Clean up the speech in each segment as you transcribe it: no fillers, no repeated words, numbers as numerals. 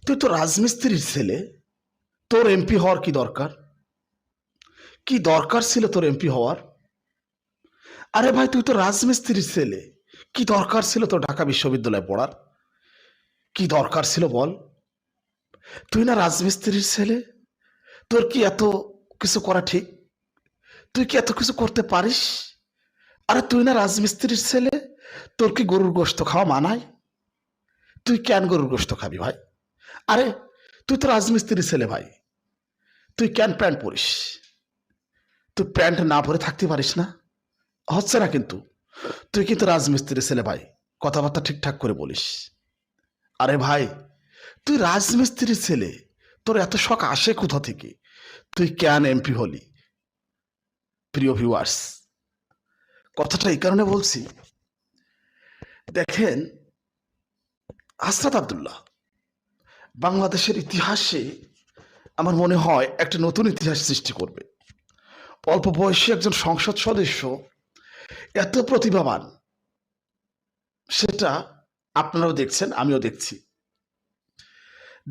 তুই তো রাজমিস্ত্রির ছেলে, তোর এমপি হওয়ার কি দরকার? কি দরকার ছিল তোর এমপি হওয়ার? আরে ভাই, তুই তো রাজমিস্ত্রির ছেলে, কি দরকার ছিল তোর ঢাকা বিশ্ববিদ্যালয়ে পড়ার? কি দরকার ছিল বল? তুই না রাজমিস্ত্রির ছেলে, তোর কি এত কিছু করা ঠিক? তুই কি এত কিছু করতে পারিস? আরে তুই না রাজমিস্ত্রির ছেলে, তোর কি গরুর গোশত খাওয়া মানায়? তুই কেন গরুর গোশত খাবি ভাই? আরে তুই তো রাজমিস্ত্রির ছেলে ভাই, তুই কেন প্যান্ট পরিস? তুই প্যান্ট না পরে থাকতে পারিস না? হচ্ছে না কিন্তু। তুই কিন্তু রাজমিস্ত্রির ছেলে ভাই, কথাবার্তা ঠিকঠাক করে বলিস। আরে ভাই, তুই রাজমিস্ত্রির ছেলে, তোর এত শখ আসে কোথা থেকে? তুই কেন এমপি হলি? প্রিয় ভিউয়ার্স, কথাটা এই কারণে বলছি, দেখেন, হাসনাত আব্দুল্লাহ বাংলাদেশের ইতিহাসে আমার মনে হয় একটা নতুন ইতিহাস সৃষ্টি করবে। অল্প বয়সী একজন সংসদ সদস্য এত প্রতিভাবান, সেটা আপনারাও দেখছেন, আমিও দেখছি।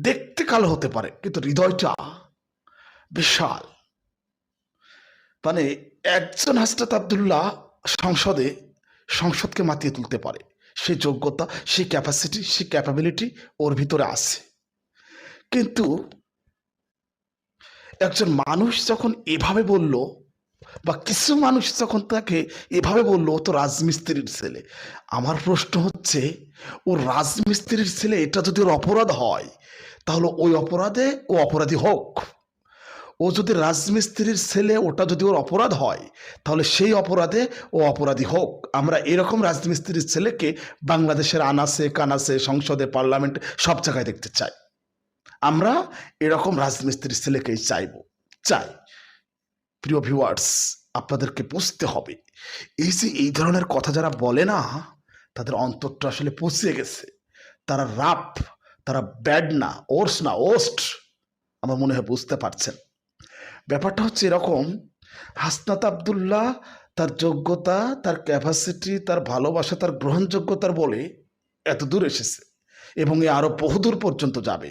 দেখতে কালো হতে পারে কিন্তু হৃদয়টা বিশাল। মানে একজন হাসনাত আব্দুল্লাহ সংসদে সংসদকে মাতিয়ে তুলতে পারে, সেই যোগ্যতা, সেই ক্যাপাসিটি, সেই ক্যাপাবিলিটি ওর ভিতরে আছে। কিন্তু একজন মানুষ যখন এভাবে বলল, বা কিছু মানুষ যখন তাকে এভাবে বলল ও তো রাজমিস্ত্রির ছেলে, আমার প্রশ্ন হচ্ছে, ও রাজমিস্ত্রির ছেলে এটা যদি ওর অপরাধ হয়, তাহলে ওই অপরাধে ও অপরাধী হোক। ও যদি রাজমিস্ত্রির ছেলে, ওটা যদি ওর অপরাধ হয়, তাহলে সেই অপরাধে ও অপরাধী হোক। আমরা এরকম রাজমিস্ত্রির ছেলেকে বাংলাদেশের আনাসে কানাসে, সংসদে, পার্লামেন্টে, সব জায়গায় দেখতে চাই। আমরা এরকম রাজমিস্ত্রির ছেলেকেই চাই। প্রিয় ভিউয়ার্স, আপনাদেরকে বুঝতে হবে, এই যে এই ধরনের কথা যারা বলে না, তাদের অন্তরটা আসলে পচে গেছে। তারা রাপ, তারা ব্যাড না, ওর্স না, ওস্ট। আমার মনে হয় বুঝতে পারছেন। ব্যাপারটা হচ্ছে এরকম, হাসনাত আব্দুল্লাহ তার যোগ্যতা, তার ক্যাপাসিটি, তার ভালোবাসা, তার গ্রহণযোগ্যতার বলে এত দূর এসেছে, এবং এ আরো বহুদূর পর্যন্ত যাবে।